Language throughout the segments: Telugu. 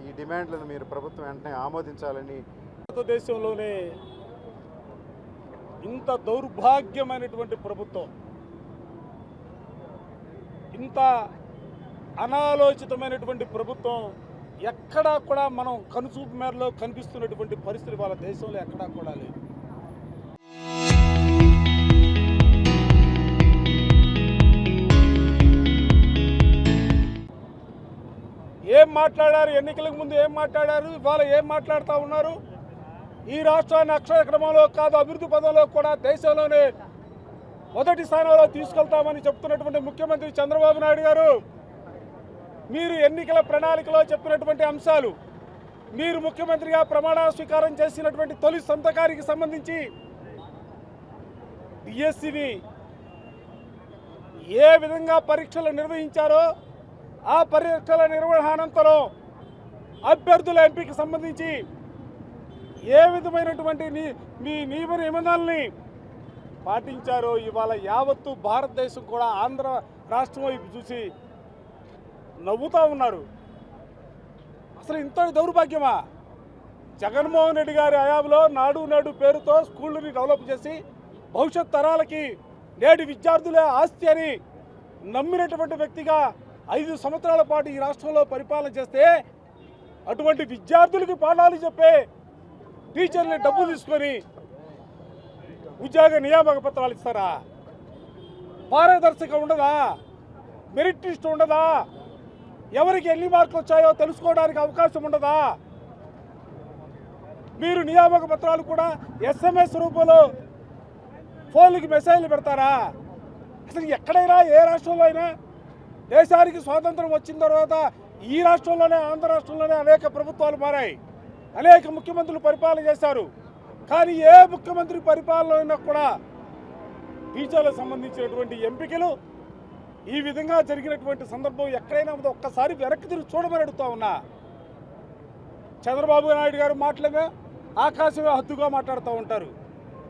ఈ డిమాండ్లను మీరు ప్రభుత్వం వెంటనే ఆమోదించాలని. భారతదేశంలోనే ఇంత దౌర్భాగ్యమైనటువంటి ప్రభుత్వం, ఇంత అనాలోచితమైనటువంటి ప్రభుత్వం ఎక్కడా కూడా మనం కనుచూపు మేరలో కనిపిస్తున్నటువంటి పరిస్థితి వాళ్ళ దేశంలో ఎక్కడా కూడా లేదు. ఏం మాట్లాడారు, ఎన్నికలకు ముందు ఏం మాట్లాడారు, ఇవాళ ఏం మాట్లాడుతూ ఉన్నారు? ఈ రాష్ట్రాన్ని అక్షర క్రమంలో కాదు అభివృద్ధి పదంలో కూడా దేశంలోనే మొదటి స్థానంలో తీసుకెళ్తామని చెప్తున్నటువంటి ముఖ్యమంత్రి చంద్రబాబు నాయుడు గారు, మీరు ఎన్నికల ప్రణాళికలో చెప్పినటువంటి అంశాలు, మీరు ముఖ్యమంత్రిగా ప్రమాణ స్వీకారం చేసినటువంటి తొలి సంతకానికి సంబంధించి డిఎస్సిని ఏ విధంగా పరీక్షలు నిర్వహించారో ఆ పరీక్షల నిర్వహణ అనంతరం అభ్యర్థుల ఎంపికకు సంబంధించి ఏ విధమైనటువంటి మీ నియమ నిబంధనల్ని పాటించారో ఇవాళ యావత్తు భారతదేశం కూడా ఆంధ్ర రాష్ట్రం వైపు చూసి నవ్వుతూ ఉన్నారు. అసలు ఇంత దౌర్భాగ్యమా? జగన్మోహన్ రెడ్డి గారి హయాంలో నాడు నేడు పేరుతో స్కూళ్ళని డెవలప్ చేసి భవిష్యత్ తరాలకి నేటి విద్యార్థులే ఆస్తి అని నమ్మినటువంటి వ్యక్తిగా 5 సంవత్సరాల పాటు ఈ రాష్ట్రంలో పరిపాలన చేస్తే అటువంటి విద్యార్థులకి పాఠాలు చెప్పే టీచర్ని డబ్బులు తీసుకొని ఉద్యోగ నియామక పత్రాలు ఇస్తారా? పారదర్శకం ఉండదా? మెరిట్ లిస్ట్ ఉండదా? ఎవరికి ఎన్ని మార్కులు వచ్చాయో తెలుసుకోవడానికి అవకాశం ఉండదా? మీరు నియామక పత్రాలు కూడా SMS రూపంలో ఫోన్లకి మెసేజ్లు పెడతారా? అసలు ఎక్కడైనా ఏ రాష్ట్రంలో అయినా దేశానికి స్వాతంత్రం వచ్చిన తర్వాత ఈ రాష్ట్రంలోనే ఆంధ్ర రాష్ట్రంలోనే అనేక ప్రభుత్వాలు మారాయి, అనేక ముఖ్యమంత్రులు పరిపాలన చేశారు. కానీ ఏ ముఖ్యమంత్రి పరిపాలన అయినా కూడా టీచర్లకు సంబంధించినటువంటి ఎంపికలు ఈ విధంగా జరిగినటువంటి సందర్భం ఎక్కడైనా ఒక్కసారి వెనక్కి తిరిగి చూడమని అడుగుతా ఉన్నా. చంద్రబాబు నాయుడు గారు మాటలేమే ఆకాశమే హద్దుగా మాట్లాడుతూ ఉంటారు.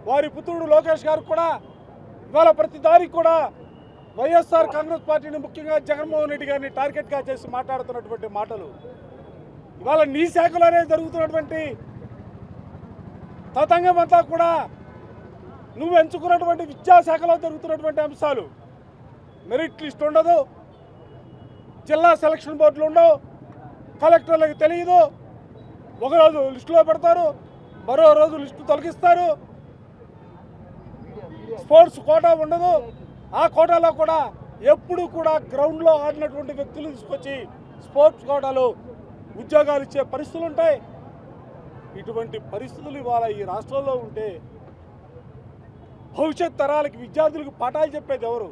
వారి పుత్రుడు లోకేష్ గారు కూడా ఇవాళ ప్రతి దానికి కూడా వైఎస్ఆర్ కాంగ్రెస్ పార్టీని ముఖ్యంగా జగన్మోహన్ రెడ్డి గారిని టార్గెట్గా చేసి మాట్లాడుతున్నటువంటి మాటలు ఇవాళ నీ శాఖలోనే జరుగుతున్నటువంటి తతంగం అంతా కూడా నువ్వు ఎంచుకున్నటువంటి విద్యాశాఖలో జరుగుతున్నటువంటి అంశాలు. మెరిట్ లిస్ట్ ఉండదు, జిల్లా సెలక్షన్ బోర్డులు ఉండవు, కలెక్టర్లకు తెలియదు, ఒకరోజు లిస్టులో పెడతారు, మరో రోజు లిస్టు తొలగిస్తారు. స్పోర్ట్స్ కోటా ఉండదు, ఆ కోటాలో కూడా ఎప్పుడు కూడా గ్రౌండ్లో ఆడినటువంటి వ్యక్తులు తీసుకొచ్చి స్పోర్ట్స్ కోటాలో ఉద్యోగాలు ఇచ్చే పరిస్థితులు ఉంటాయి. ఇటువంటి పరిస్థితులు ఇవాళ ఈ రాష్ట్రంలో ఉంటే భవిష్యత్ తరాలకి విద్యార్థులకు పాఠాలు చెప్పేది ఎవరు?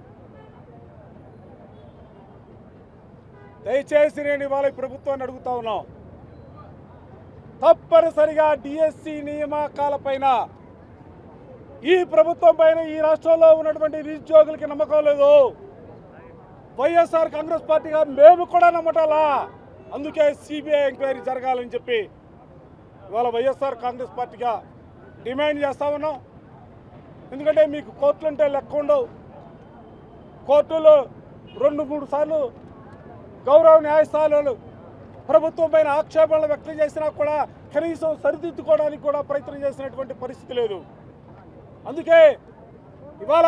దయచేసి నేను ఇవాళ ప్రభుత్వాన్ని అడుగుతా ఉన్నాం, తప్పనిసరిగా డిఎస్సి నియామకాలపైన ఈ ప్రభుత్వం పైన ఈ రాష్ట్రంలో ఉన్నటువంటి నిరుద్యోగులకి నమ్మకం లేదు. వైఎస్ఆర్ కాంగ్రెస్ పార్టీగా మేము కూడా నమ్మటాలా. అందుకే సిబిఐ ఎంక్వైరీ జరగాలని చెప్పి ఇవాళ వైఎస్ఆర్ కాంగ్రెస్ పార్టీగా డిమాండ్ చేస్తా ఉన్నాం. ఎందుకంటే మీకు కోర్టులు అంటే లెక్క ఉండవు. కోర్టులో 2-3 సార్లు గౌరవ న్యాయస్థానాలు ప్రభుత్వం పైన ఆక్షేపణలు వ్యక్తం చేసినా కూడా కనీసం సరిదిద్దుకోవడానికి కూడా ప్రయత్నం చేసినటువంటి పరిస్థితి లేదు. అందుకే ఇవాళ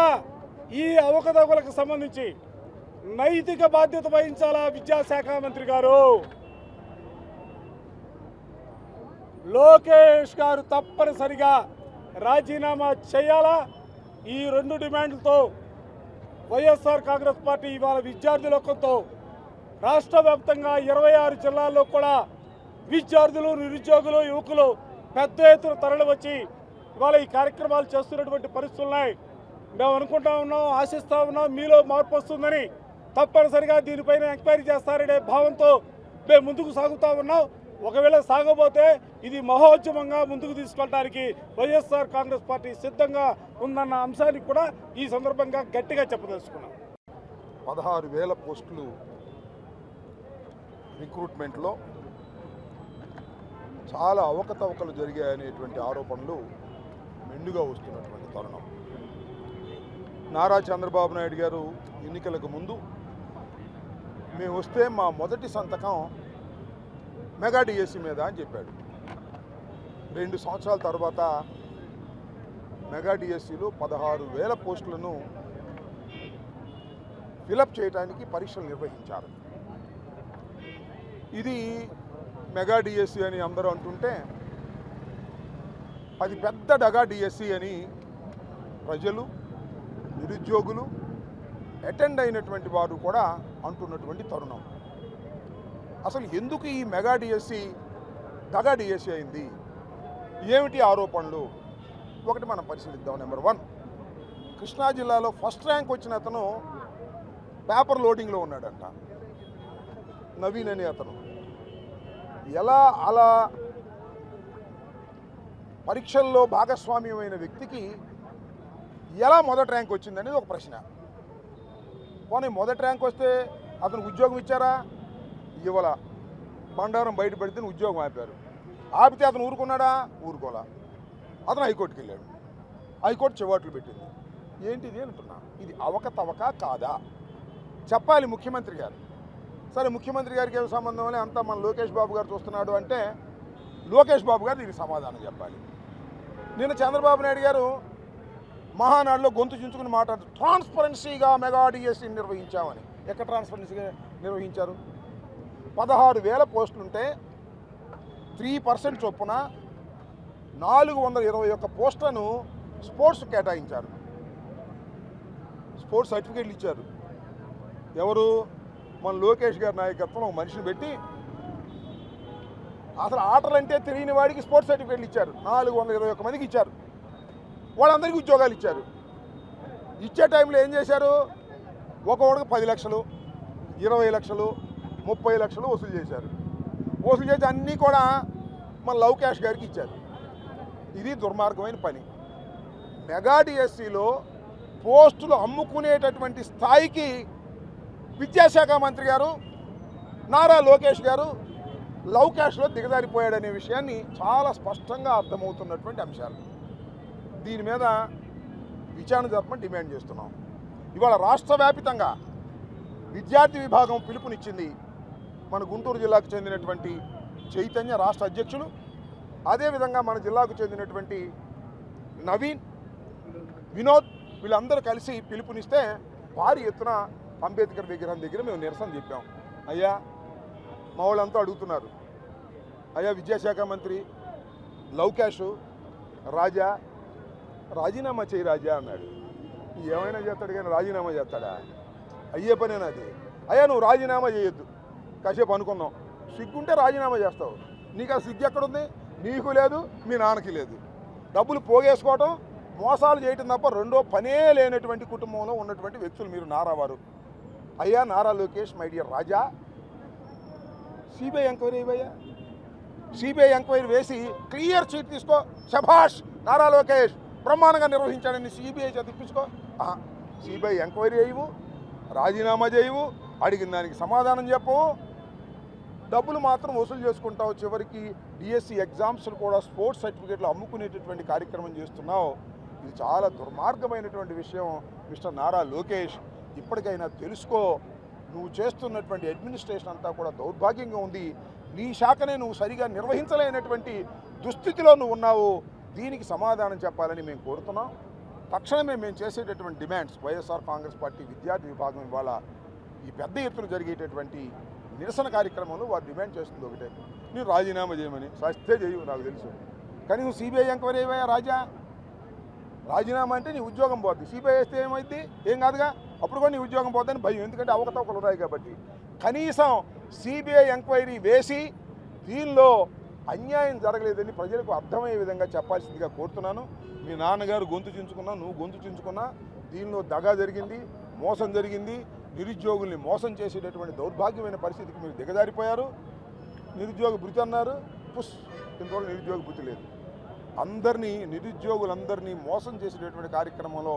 ఈ అవకతవకలకు సంబంధించి నైతిక బాధ్యత వహించాలా విద్యాశాఖ మంత్రి గారు. లోకేష్ గారు తప్పనిసరిగా రాజీనామా చేయాలా. ఈ 2 డిమాండ్లతో వైఎస్ఆర్ కాంగ్రెస్ పార్టీ ఇవాళ విద్యార్థుల ఒక్కతో రాష్ట్ర వ్యాప్తంగా 26 జిల్లాల్లో కూడా విద్యార్థులు, నిరుద్యోగులు, యువకులు పెద్ద ఎత్తున తరలి వచ్చి ఇవాళ ఈ కార్యక్రమాలు చేస్తున్నటువంటి పరిస్థితులు ఉన్నాయి. మేము అనుకుంటా ఉన్నాం, ఆశిస్తూ ఉన్నాం మీలో మార్పు వస్తుందని. తప్పనిసరిగా దీనిపైన ఎంక్వైరీ చేస్తారనే భావంతో మేము ముందుకు సాగుతూ ఉన్నాం. ఒకవేళ సాగబోతే ఇది మహోద్యమంగా ముందుకు తీసుకెళ్ళడానికి వైఎస్ఆర్ కాంగ్రెస్ పార్టీ సిద్ధంగా ఉందన్న అంశానికి కూడా ఈ సందర్భంగా గట్టిగా చెప్పదలుచుకున్నాం. 16,000 పోస్టులు రిక్రూట్మెంట్లో చాలా అవకతవకలు జరిగాయనేటువంటి ఆరోపణలు మెండుగా వస్తున్నటువంటి తరుణం. నారా చంద్రబాబు నాయుడు గారు ఎన్నికలకు ముందు మేము వస్తే మా మొదటి సంతకం మెగా డిఎస్సి మీద అని చెప్పాడు. 2 సంవత్సరాల తర్వాత మెగా డిఎస్సిలో 16,000 పోస్టులను ఫిలప్ చేయడానికి పరీక్షలు నిర్వహించారు. ఇది మెగా డిఎస్సి అని అందరూ అంటుంటే అది పెద్ద డగా డిఎస్సి అని ప్రజలు, నిరుద్యోగులు, అటెండ్ అయినటువంటి వారు కూడా అంటున్నటువంటి తరుణం. అసలు ఎందుకు ఈ మెగా డిఎస్సి డగా డిఎస్సి అయింది, ఏమిటి ఆరోపణలు, ఒకటి మనం పరిశీలిద్దాం. నెంబర్ 1, కృష్ణా జిల్లాలో ఫస్ట్ ర్యాంక్ వచ్చిన అతను పేపర్ లోడింగ్లో ఉన్నాడంట, నవీన్ అనే అతను. ఎలా అలా పరీక్షల్లో భాగస్వామ్యమైన వ్యక్తికి ఎలా మొదటి ర్యాంక్ వచ్చిందనేది ఒక ప్రశ్న. పోనీ మొదటి ర్యాంక్ వస్తే అతనికి ఉద్యోగం ఇచ్చారా? ఇవ్వాల. బండారం బయట పెడితే ఉద్యోగం ఆపారు. ఆపితే అతను ఊరుకున్నాడా? ఊరుకోలా. అతను హైకోర్టుకి వెళ్ళాడు. హైకోర్టు చివాట్లు పెట్టింది. ఏంటిది అంటున్నా, ఇది అవకతవక కాదా చెప్పాలి ముఖ్యమంత్రి గారు. సరే, ముఖ్యమంత్రి గారికి ఏం సంబంధం అని అంతా మన లోకేష్ బాబు గారు చూస్తున్నాడు అంటే లోకేష్ బాబు గారు దీనికి సమాధానం చెప్పాలి. నిన్న చంద్రబాబు నాయుడు గారు మహానాడులో గొంతు చించుకుని మాట్లాడుతూ ట్రాన్స్పరెన్సీగా మెగా డిఎస్సి నిర్వహించామని. ఎక్కడ ట్రాన్స్పరెన్సీగా నిర్వహించారు? 16,000 పోస్టులుంటే 3% చొప్పున 421 పోస్టులను స్పోర్ట్స్ కేటాయించారు. స్పోర్ట్స్ సర్టిఫికేట్లు ఇచ్చారు. ఎవరు? మన లోకేష్ గారి నాయకత్వం ఒక మనిషిని పెట్టి అసలు ఆటలంటే తెలియని వాడికి స్పోర్ట్స్ సర్టిఫికేట్లు ఇచ్చారు. 421 మందికి ఇచ్చారు. వాళ్ళందరికీ ఉద్యోగాలు ఇచ్చారు. ఇచ్చే టైంలో ఏం చేశారు? ఒక్కొక్కడికి 10 లక్షలు, 20 లక్షలు, 30 లక్షలు వసూలు చేశారు. వసూలు చేసి అన్నీ కూడా మన లోకేష్ గారికి ఇచ్చారు. ఇది దుర్మార్గమైన పని. మెగా డిఎస్సిలో పోస్టులు అమ్ముకునేటటువంటి స్థాయికి విద్యాశాఖ మంత్రి గారు నారా లోకేష్ గారు లవ్ క్యాష్లో దిగజారిపోయాడనే విషయాన్ని చాలా స్పష్టంగా అర్థమవుతున్నటువంటి అంశాలు. దీని మీద విచారణ జరపమని డిమాండ్ చేస్తున్నాం. ఇవాళ రాష్ట్ర వ్యాపితంగా విద్యార్థి విభాగం పిలుపునిచ్చింది. మన గుంటూరు జిల్లాకు చెందినటువంటి చైతన్య రాష్ట్ర అధ్యక్షులు, అదేవిధంగా మన జిల్లాకు చెందినటువంటి నవీన్, వినోద్, వీళ్ళందరూ కలిసి పిలుపునిస్తే భారీ ఎత్తున అంబేద్కర్ విగ్రహం దగ్గర మేము నిరసన చెప్పాం. అయ్యా, మా వాళ్ళంతా అడుగుతున్నారు, అయ్యా విద్యాశాఖ మంత్రి లవ్ క్యాష్ రాజా రాజీనామా చేయి రాజా అన్నాడు. ఏమైనా చేస్తాడు కానీ రాజీనామా చేస్తాడా? అయ్యే పనేనా అది? అయ్యా నువ్వు రాజీనామా చేయొద్దు, కాసేపు అనుకుందాం, సిగ్గుంటే రాజీనామా చేస్తావు. నీకు ఆ సిగ్గు ఎక్కడుంది? నీకు లేదు, మీ నాన్నకి లేదు. డబ్బులు పోగేసుకోవటం, మోసాలు చేయటం తప్ప రెండో పనే లేనటువంటి కుటుంబంలో ఉన్నటువంటి వ్యక్తులు మీరు నారావారు. అయ్యా Nara Lokesh, my dear raja, CBI enquiry ఇవ్వయ్యా. సిబిఐ ఎంక్వైరీ వేసి క్లియర్ చీట్ తీసుకో. శభాష్ నారా లోకేష్, బ్రహ్మాండంగా నిర్వహించాడని సిబిఐ చేత ఇప్పించుకో. సిబిఐ ఎంక్వైరీ చేయవు, రాజీనామా చేయవు, అడిగిన దానికి సమాధానం చెప్పవు, డబ్బులు మాత్రం వసూలు చేసుకుంటావు. చివరికి డిఎస్సి ఎగ్జామ్స్ కూడా స్పోర్ట్స్ సర్టిఫికేట్లు అమ్ముకునేటటువంటి కార్యక్రమం చేస్తున్నావు. ఇది చాలా దుర్మార్గమైనటువంటి విషయం. మిస్టర్ నారా లోకేష్, ఇప్పటికైనా తెలుసుకో. నువ్వు చేస్తున్నటువంటి అడ్మినిస్ట్రేషన్ అంతా కూడా దౌర్భాగ్యంగా ఉంది. నీ శాఖనే నువ్వు సరిగా నిర్వహించలేనటువంటి దుస్థితిలో నువ్వు ఉన్నావు. దీనికి సమాధానం చెప్పాలని మేము కోరుతున్నాం. తక్షణమే మేము చేసేటటువంటి డిమాండ్స్, వైఎస్ఆర్ కాంగ్రెస్ పార్టీ విద్యార్థి విభాగం ఇవాళ ఈ పెద్ద ఎత్తున జరిగేటటువంటి నిరసన కార్యక్రమంలో వారు డిమాండ్ చేస్తుంది ఒకటే, నువ్వు రాజీనామా చేయమని. సస్తే చేయవు నాకు తెలుసు, కానీ నువ్వు సిబిఐ ఎంక్వైరీ అయ్యా రాజా. రాజీనామా అంటే నీ ఉద్యోగం పోద్ది. సిబిఐ వేస్తే ఏమైంది? ఏం కాదుగా, అప్పుడు కూడా నీ ఉద్యోగం పోద్దని భయం, ఎందుకంటే అవకతవకలు ఉన్నాయి కాబట్టి. కనీసం సిబిఐ ఎంక్వైరీ వేసి దీనిలో అన్యాయం జరగలేదని ప్రజలకు అర్థమయ్యే విధంగా చెప్పాల్సిందిగా కోరుతున్నాను. మీ నాన్నగారు గొంతు చించుకున్నా, నువ్వు గొంతు చించుకున్నా, దీనిలో దగా జరిగింది, మోసం జరిగింది. నిరుద్యోగుల్ని మోసం చేసేటటువంటి దౌర్భాగ్యమైన పరిస్థితికి మీరు దిగజారిపోయారు. నిరుద్యోగ భృతి అన్నారు, ఇంతవరకు నిరుద్యోగ భృతి లేదు. నిరుద్యోగులందరినీ మోసం చేసేటటువంటి కార్యక్రమంలో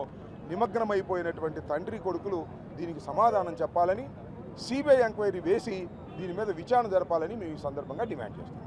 నిమగ్నమైపోయినటువంటి తండ్రి కొడుకులు దీనికి సమాధానం చెప్పాలని, సిబిఐ ఎంక్వైరీ వేసి దీని మీద విచారణ జరపాలని మేము ఈ సందర్భంగా డిమాండ్ చేస్తున్నాం.